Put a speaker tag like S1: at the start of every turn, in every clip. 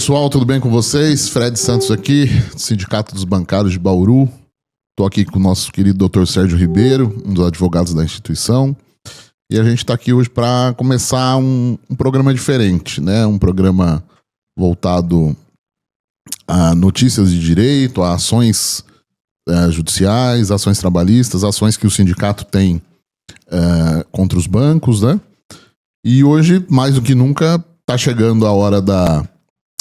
S1: pessoal, tudo bem com vocês? Fred Santos aqui, Sindicato dos Bancários de Bauru. Estou aqui com o nosso querido Dr. Sérgio Ribeiro, um dos advogados da instituição. E a gente está aqui hoje para começar um programa diferente, né? Um programa voltado a notícias de direito, a ações judiciais, ações trabalhistas, ações que o sindicato tem contra os bancos, né? E hoje, mais do que nunca, está chegando a hora da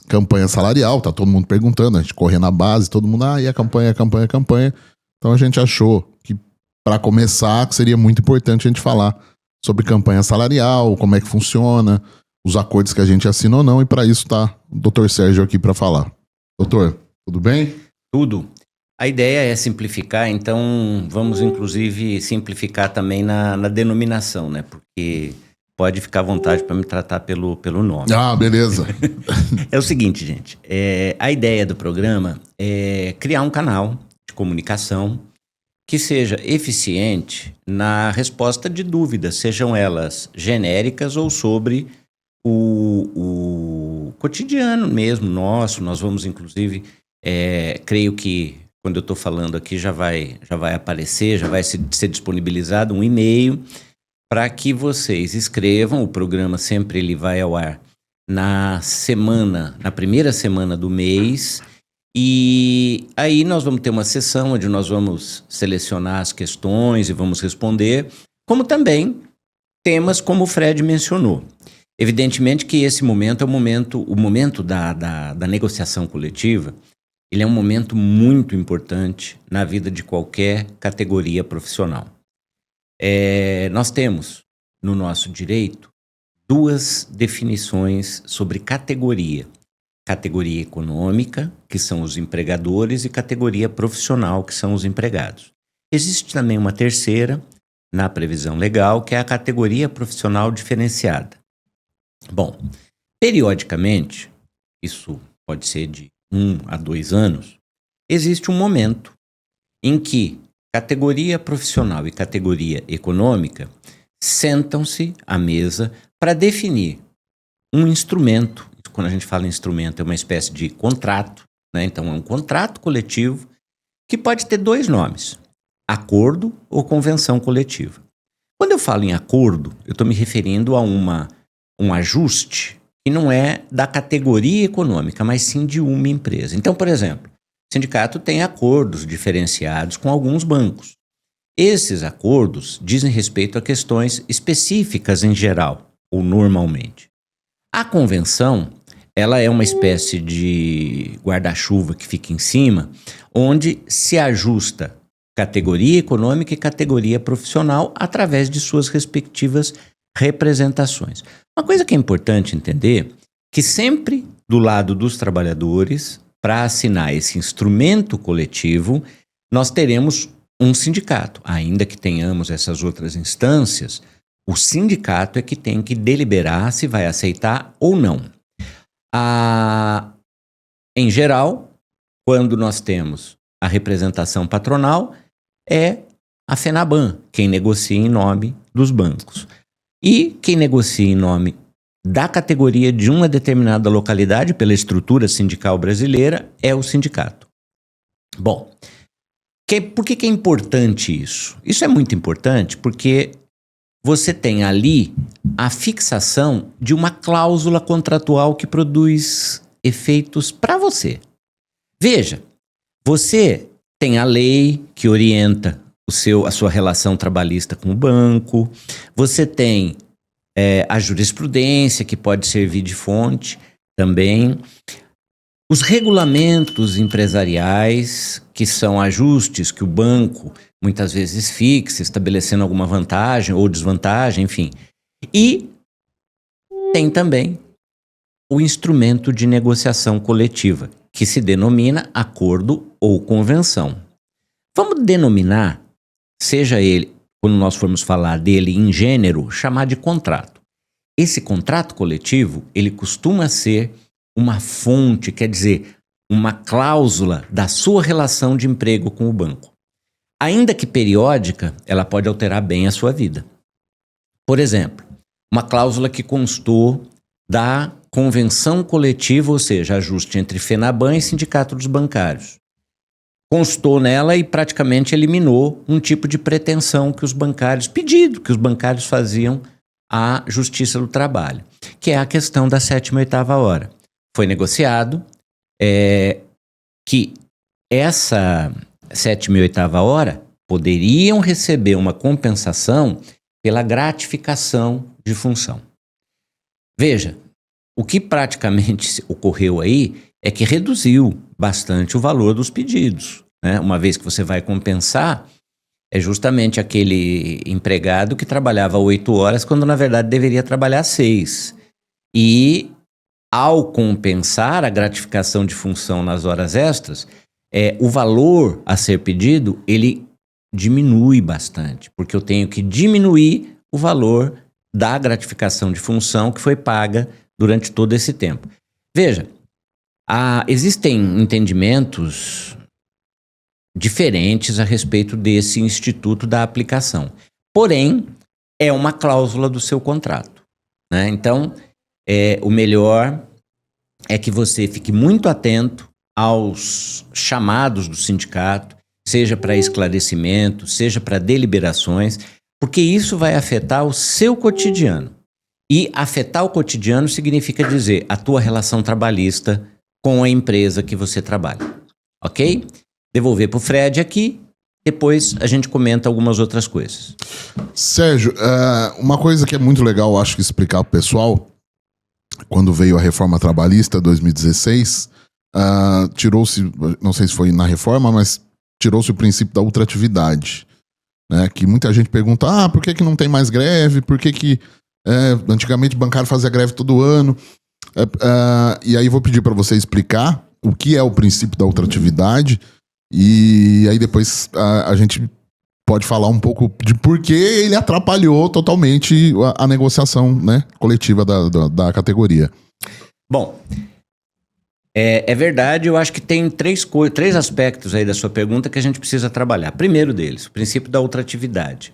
S1: campanha salarial, tá todo mundo perguntando, a gente correndo na base, todo mundo, e a campanha. Então a gente achou que, para começar, que seria muito importante a gente falar sobre campanha salarial, como é que funciona, os acordos que a gente assina ou não, e para isso tá o Dr. Sérgio aqui para falar. Doutor, tudo bem?
S2: Tudo. A ideia é simplificar, então vamos inclusive simplificar também na denominação, né? Porque pode ficar à vontade para me tratar pelo nome.
S1: Ah, beleza.
S2: É o seguinte, gente, a ideia do programa é criar um canal de comunicação que seja eficiente na resposta de dúvidas, sejam elas genéricas ou sobre o cotidiano mesmo nosso. Nós vamos inclusive, creio que quando eu estou falando aqui já vai aparecer, já vai ser disponibilizado um e-mail para que vocês escrevam. O programa sempre ele vai ao ar na primeira semana do mês, e aí nós vamos ter uma sessão onde nós vamos selecionar as questões e vamos responder, como também temas como o Fred mencionou. Evidentemente que esse momento é o momento da negociação coletiva. Ele é um momento muito importante na vida de qualquer categoria profissional. Nós temos, no nosso direito, duas definições sobre categoria. Categoria econômica, que são os empregadores, e categoria profissional, que são os empregados. Existe também uma terceira, na previsão legal, que é a categoria profissional diferenciada. Bom, periodicamente, isso pode ser de 1 a 2 anos, existe um momento em que categoria profissional e categoria econômica sentam-se à mesa para definir um instrumento. Quando a gente fala em instrumento, é uma espécie de contrato, né? Então é um contrato coletivo que pode ter 2 nomes: acordo ou convenção coletiva. Quando eu falo em acordo, eu estou me referindo a um ajuste que não é da categoria econômica, mas sim de uma empresa. Então, por exemplo, o sindicato tem acordos diferenciados com alguns bancos. Esses acordos dizem respeito a questões específicas em geral, ou normalmente. A convenção, ela é uma espécie de guarda-chuva que fica em cima, onde se ajusta categoria econômica e categoria profissional através de suas respectivas representações. Uma coisa que é importante entender, que sempre do lado dos trabalhadores, para assinar esse instrumento coletivo, nós teremos um sindicato. Ainda que tenhamos essas outras instâncias, o sindicato é que tem que deliberar se vai aceitar ou não. Em geral, quando nós temos a representação patronal, é a FENABAN quem negocia em nome dos bancos. E quem negocia em nome da categoria de uma determinada localidade, pela estrutura sindical brasileira, é o sindicato. Bom, por que é importante isso? Isso é muito importante porque você tem ali a fixação de uma cláusula contratual que produz efeitos para você. Veja, você tem a lei que orienta a sua relação trabalhista com o banco, você tem a jurisprudência que pode servir de fonte também, os regulamentos empresariais, que são ajustes que o banco muitas vezes fixa, estabelecendo alguma vantagem ou desvantagem, enfim. E tem também o instrumento de negociação coletiva, que se denomina acordo ou convenção. Vamos denominar, seja ele, quando nós formos falar dele em gênero, chamar de contrato. Esse contrato coletivo, ele costuma ser uma fonte, quer dizer, uma cláusula da sua relação de emprego com o banco. Ainda que periódica, ela pode alterar bem a sua vida. Por exemplo, uma cláusula que constou da convenção coletiva, ou seja, ajuste entre FENABAN e Sindicato dos Bancários. Constou nela e praticamente eliminou um tipo de pretensão que os bancários, pedido que os bancários faziam à Justiça do Trabalho, que é a questão da 7ª e 8ª hora. Foi negociado que essa 7ª e 8ª hora poderiam receber uma compensação pela gratificação de função. Veja, o que praticamente ocorreu aí é que reduziu bastante o valor dos pedidos, né? Uma vez que você vai compensar, é justamente aquele empregado que trabalhava 8 horas quando na verdade deveria trabalhar 6. E ao compensar a gratificação de função nas horas extras, o valor a ser pedido, ele diminui bastante, porque eu tenho que diminuir o valor da gratificação de função que foi paga durante todo esse tempo. Veja, existem entendimentos diferentes a respeito desse instituto da aplicação. Porém, é uma cláusula do seu contrato, né? Então, o melhor é que você fique muito atento aos chamados do sindicato, seja para esclarecimento, seja para deliberações, porque isso vai afetar o seu cotidiano. E afetar o cotidiano significa dizer a tua relação trabalhista com a empresa que você trabalha, ok? Devolver para o Fred aqui, depois a gente comenta algumas outras coisas.
S1: Sérgio, uma coisa que é muito legal, acho que explicar para o pessoal, quando veio a reforma trabalhista 2016, tirou-se, não sei se foi na reforma, mas tirou-se o princípio da ultratividade, né? Que muita gente pergunta, por que não tem mais greve? Por que antigamente o bancário fazia greve todo ano? E aí vou pedir para você explicar o que é o princípio da ultratividade e aí depois a gente pode falar um pouco de por que ele atrapalhou totalmente a negociação, né, coletiva da categoria.
S2: Bom, é verdade, eu acho que tem três aspectos aí da sua pergunta que a gente precisa trabalhar. Primeiro deles, o princípio da ultratividade.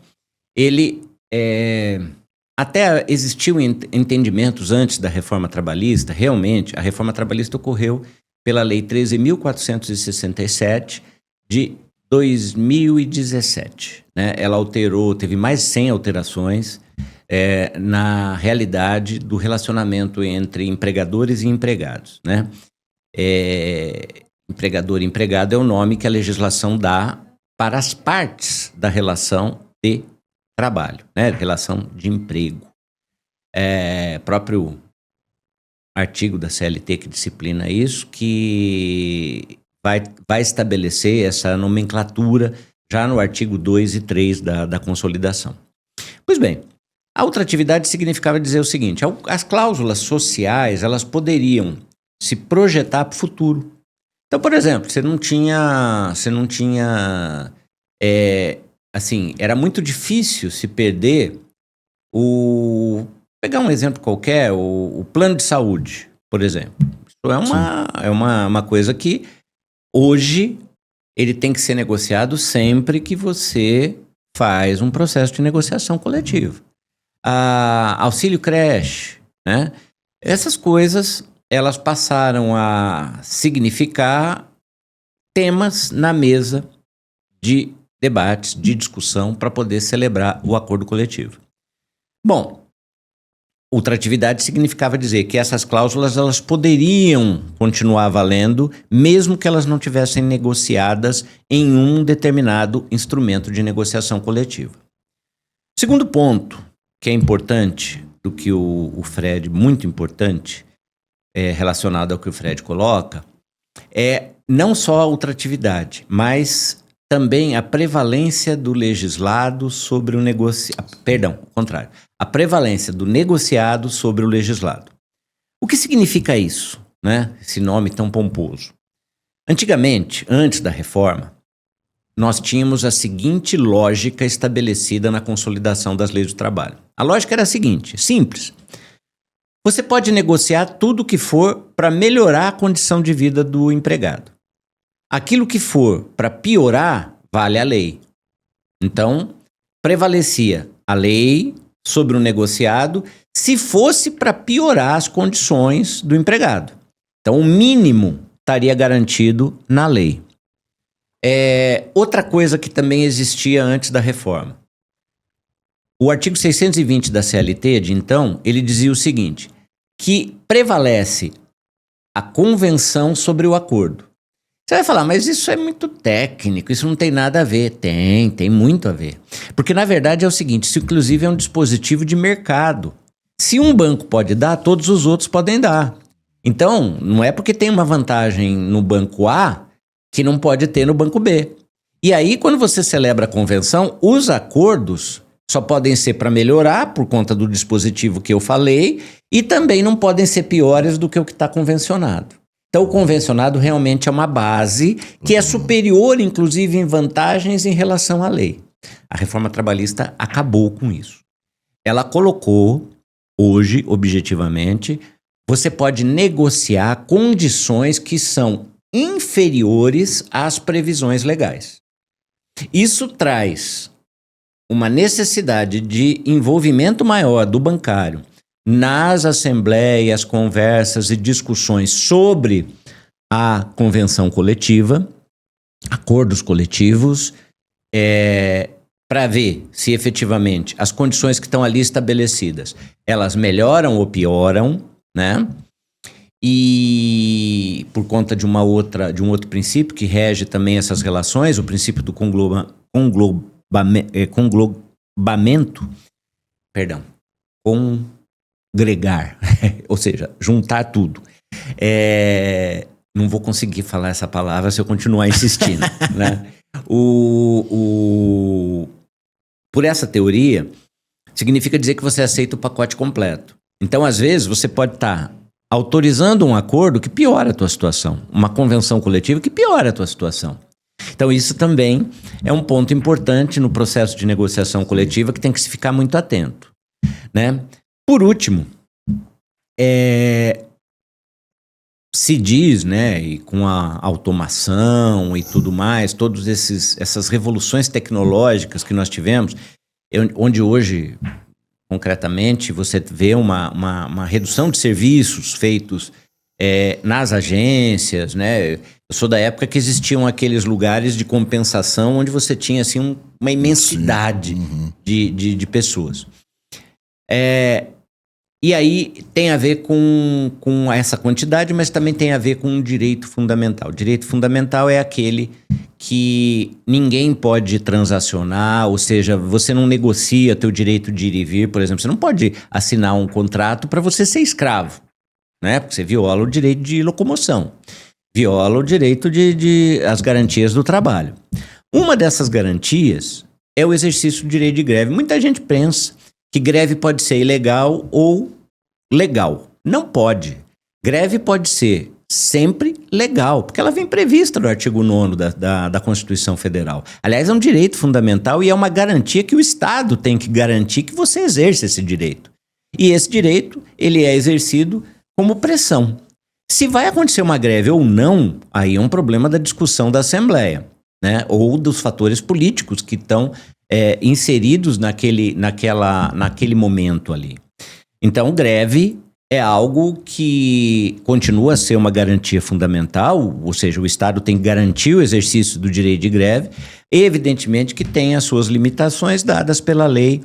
S2: Ele até existiu entendimentos antes da reforma trabalhista. Realmente, a reforma trabalhista ocorreu pela Lei 13.467 de 2017. Né? Ela teve mais de 100 alterações na realidade do relacionamento entre empregadores e empregados. Né? Empregador e empregado é o nome que a legislação dá para as partes da relação de trabalho, né? Relação de emprego. Próprio artigo da CLT que disciplina isso, que vai estabelecer essa nomenclatura já no artigo 2 e 3 da consolidação. Pois bem, a ultratividade significava dizer o seguinte: as cláusulas sociais, elas poderiam se projetar para o futuro. Então, por exemplo, você não tinha era muito difícil se perder pegar um exemplo qualquer, o plano de saúde, por exemplo. Isso é uma coisa que hoje ele tem que ser negociado sempre que você faz um processo de negociação coletiva. Auxílio creche, né? Essas coisas, elas passaram a significar temas na mesa de debates, de discussão para poder celebrar o acordo coletivo. Bom, ultratividade significava dizer que essas cláusulas elas poderiam continuar valendo mesmo que elas não tivessem negociadas em um determinado instrumento de negociação coletiva. Segundo ponto, que é importante, do que o Fred, muito importante, relacionado ao que o Fred coloca, é não só a ultratividade, mas também a prevalência do legislado sobre o negociado. Perdão, o contrário. A prevalência do negociado sobre o legislado. O que significa isso, né? Esse nome tão pomposo. Antigamente, antes da reforma, nós tínhamos a seguinte lógica estabelecida na consolidação das leis do trabalho. A lógica era a seguinte, simples. Você pode negociar tudo o que for para melhorar a condição de vida do empregado. Aquilo que for para piorar, vale a lei. Então, prevalecia a lei sobre o negociado se fosse para piorar as condições do empregado. Então, o mínimo estaria garantido na lei. Outra coisa que também existia antes da reforma. O artigo 620 da CLT, de então, ele dizia o seguinte, que prevalece a convenção sobre o acordo. Você vai falar, mas isso é muito técnico, isso não tem nada a ver. Tem muito a ver. Porque, na verdade, é o seguinte, isso inclusive é um dispositivo de mercado. Se um banco pode dar, todos os outros podem dar. Então, não é porque tem uma vantagem no banco A que não pode ter no banco B. E aí, quando você celebra a convenção, os acordos só podem ser para melhorar por conta do dispositivo que eu falei e também não podem ser piores do que o que está convencionado. Então, o convencionado realmente é uma base que é superior, inclusive, em vantagens em relação à lei. A reforma trabalhista acabou com isso. Ela colocou, hoje, objetivamente, você pode negociar condições que são inferiores às previsões legais. Isso traz uma necessidade de envolvimento maior do bancário nas assembleias, conversas e discussões sobre a convenção coletiva, acordos coletivos, para ver se efetivamente as condições que estão ali estabelecidas, elas melhoram ou pioram, né? E por conta de um outro princípio que rege também essas relações, o princípio do congregar, ou seja, juntar tudo. Não vou conseguir falar essa palavra se eu continuar insistindo, né? Por essa teoria, significa dizer que você aceita o pacote completo. Então, às vezes, você pode estar autorizando um acordo que piora a tua situação, uma convenção coletiva que piora a tua situação. Então, isso também é um ponto importante no processo de negociação coletiva que tem que se ficar muito atento, né? Por último, se diz, né, e com a automação e tudo mais, todas essas revoluções tecnológicas que nós tivemos, onde hoje, concretamente, você vê uma redução de serviços feitos nas agências, né? Eu sou da época que existiam aqueles lugares de compensação onde você tinha assim, uma imensidade de pessoas. E aí tem a ver com essa quantidade, mas também tem a ver com um direito fundamental. O direito fundamental é aquele que ninguém pode transacionar, ou seja, você não negocia teu direito de ir e vir, por exemplo. Você não pode assinar um contrato para você ser escravo, né? Porque você viola o direito de locomoção, viola o direito as garantias do trabalho. Uma dessas garantias é o exercício do direito de greve. Muita gente pensa que greve pode ser ilegal ou legal. Não pode. Greve pode ser sempre legal, porque ela vem prevista no artigo 9º da Constituição Federal. Aliás, é um direito fundamental e é uma garantia que o Estado tem que garantir que você exerça esse direito. E esse direito, ele é exercido como pressão. Se vai acontecer uma greve ou não, aí é um problema da discussão da Assembleia, né? Ou dos fatores políticos que estão inseridos naquele momento ali. Então, greve é algo que continua a ser uma garantia fundamental, ou seja, o Estado tem que garantir o exercício do direito de greve, evidentemente que tem as suas limitações dadas pela lei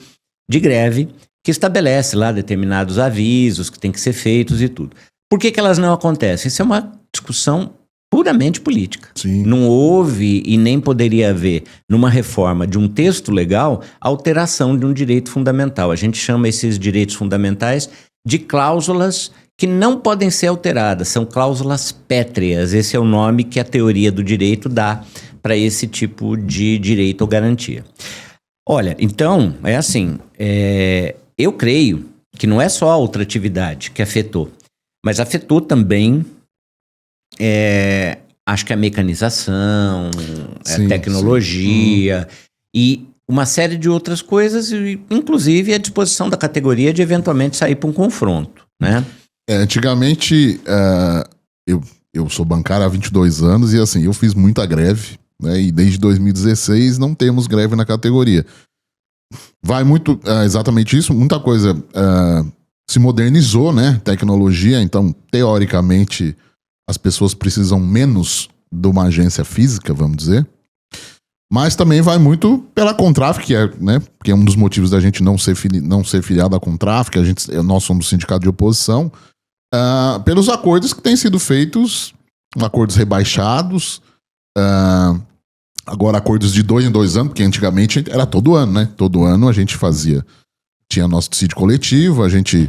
S2: de greve, que estabelece lá determinados avisos que têm que ser feitos e tudo. Por que elas não acontecem? Isso é uma discussão puramente política.
S1: Sim.
S2: Não houve e nem poderia haver, numa reforma de um texto legal, alteração de um direito fundamental. A gente chama esses direitos fundamentais de cláusulas que não podem ser alteradas, são cláusulas pétreas. Esse é o nome que a teoria do direito dá para esse tipo de direito ou garantia. Olha, então, é assim, eu creio que não é só a outra atividade que afetou, mas afetou também acho que a mecanização, a tecnologia e uma série de outras coisas, inclusive a disposição da categoria de eventualmente sair para um confronto, né?
S1: Antigamente, eu sou bancário há 22 anos e assim, eu fiz muita greve, né? E desde 2016 não temos greve na categoria. Vai muito, exatamente isso, muita coisa se modernizou, né? Tecnologia, então, teoricamente, as pessoas precisam menos de uma agência física, vamos dizer. Mas também vai muito pela Contraf, que é, né? Porque é um dos motivos da gente não ser filiado à Contraf, que nós somos sindicato de oposição, pelos acordos que têm sido feitos, acordos rebaixados, agora acordos de 2 em 2 anos, porque antigamente era todo ano, né? Todo ano a gente tinha nosso decídio coletivo, a gente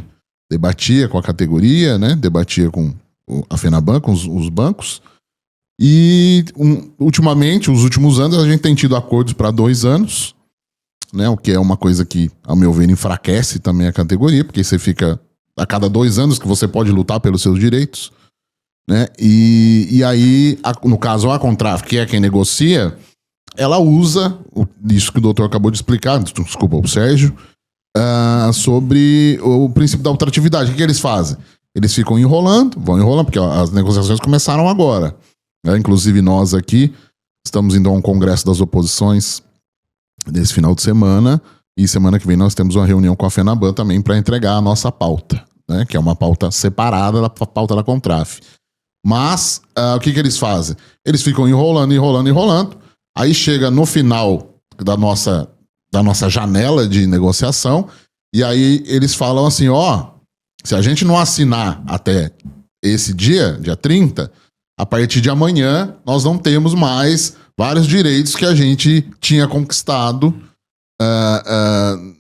S1: debatia com a categoria, né? Debatia com a FENABAN, com os bancos. E ultimamente, os últimos anos, a gente tem tido acordos para 2 anos, né? O que é uma coisa que, ao meu ver, enfraquece também a categoria, porque você fica a cada 2 anos que você pode lutar pelos seus direitos, né? E aí, no caso, a Contraf, que é quem negocia, ela usa isso que o doutor acabou de explicar, desculpa, o Sérgio, sobre o princípio da ultratividade. O que eles fazem? Eles ficam vão enrolando, porque as negociações começaram agora. Inclusive nós aqui estamos indo a um congresso das oposições nesse final de semana, e semana que vem nós temos uma reunião com a FENABAN também para entregar a nossa pauta, né? Que é uma pauta separada da pauta da Contraf. Mas o que eles fazem? Eles ficam enrolando, aí chega no final da nossa janela de negociação, e aí eles falam assim, se a gente não assinar até esse dia 30, a partir de amanhã nós não temos mais vários direitos que a gente tinha conquistado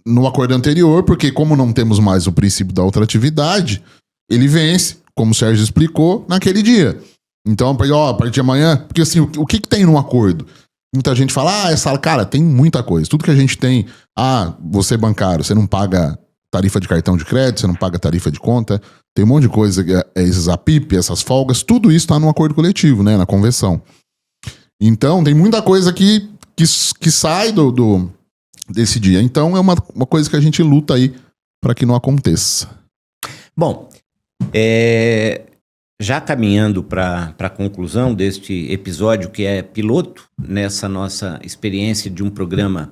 S1: no acordo anterior, porque como não temos mais o princípio da ultratividade, ele vence, como o Sérgio explicou, naquele dia. Então, a partir de amanhã, porque assim, o que tem no acordo? Muita gente fala, cara, tem muita coisa. Tudo que a gente tem, você é bancário, você não paga tarifa de cartão de crédito, você não paga tarifa de conta, tem um monte de coisa, esses APIP, essas folgas, tudo isso está no acordo coletivo, né, na convenção. Então, tem muita coisa que sai desse dia. Então, é uma coisa que a gente luta aí para que não aconteça.
S2: Bom, já caminhando para a conclusão deste episódio, que é piloto nessa nossa experiência de um programa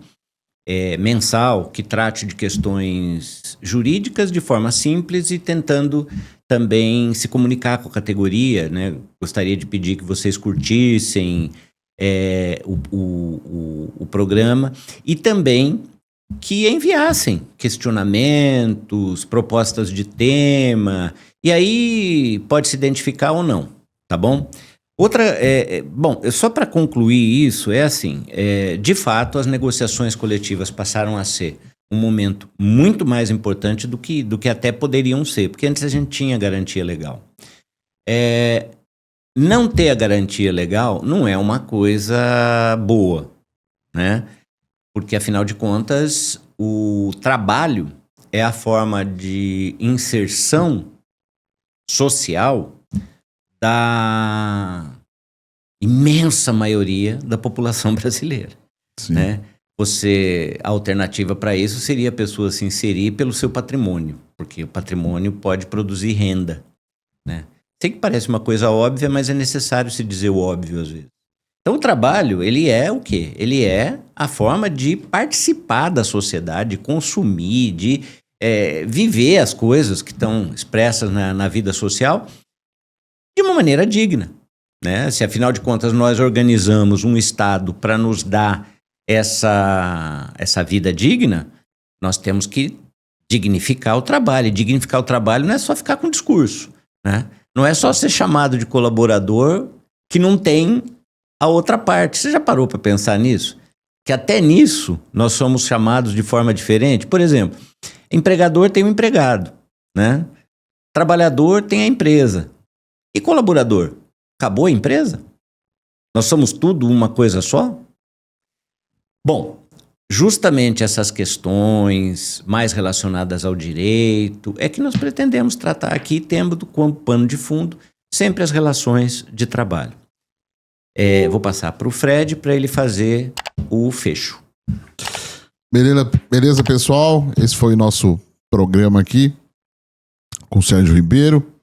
S2: mensal que trate de questões jurídicas de forma simples e tentando também se comunicar com a categoria, né? Gostaria de pedir que vocês curtissem o programa e também que enviassem questionamentos, propostas de tema, e aí pode se identificar ou não, tá bom? Outra, só para concluir isso, de fato as negociações coletivas passaram a ser um momento muito mais importante do que até poderiam ser, porque antes a gente tinha garantia legal. Não ter a garantia legal não é uma coisa boa, né? Porque, afinal de contas, o trabalho é a forma de inserção social da imensa maioria da população brasileira.
S1: Sim.
S2: Né? A alternativa para isso seria a pessoa se inserir pelo seu patrimônio, porque o patrimônio pode produzir renda. Né? Sei que parece uma coisa óbvia, mas é necessário se dizer o óbvio às vezes. Então, o trabalho, ele é o quê? Ele é a forma de participar da sociedade, de consumir, de viver as coisas que estão expressas na vida social de uma maneira digna. Né? Se, afinal de contas, nós organizamos um Estado para nos dar essa vida digna, nós temos que dignificar o trabalho. E dignificar o trabalho não é só ficar com discurso. Né? Não é só ser chamado de colaborador que não tem a outra parte. Você já parou para pensar nisso? Que até nisso nós somos chamados de forma diferente? Por exemplo, empregador tem um empregado, né? Trabalhador tem a empresa. E colaborador? Acabou a empresa? Nós somos tudo uma coisa só? Bom, justamente essas questões mais relacionadas ao direito é que nós pretendemos tratar aqui, tendo como pano de fundo sempre as relações de trabalho. Vou passar para o Fred para ele fazer o fecho.
S1: Beleza, pessoal? Esse foi o nosso programa aqui com o Sérgio Ribeiro.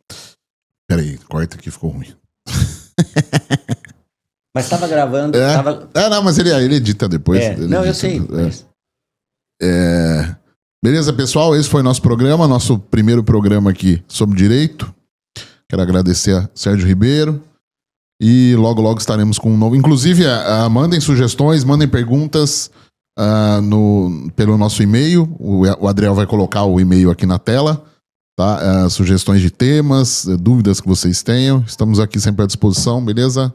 S1: Peraí, corta aqui, ficou ruim.
S2: Mas estava gravando.
S1: Não, mas ele edita depois.
S2: Eu sei.
S1: Beleza, pessoal? Esse foi nosso programa, nosso primeiro programa aqui sobre direito. Quero agradecer a Sérgio Ribeiro. E logo, logo estaremos com um novo. Inclusive, mandem sugestões, mandem perguntas pelo nosso e-mail. O Adriel vai colocar o e-mail aqui na tela. Tá? Sugestões de temas, dúvidas que vocês tenham. Estamos aqui sempre à disposição, beleza?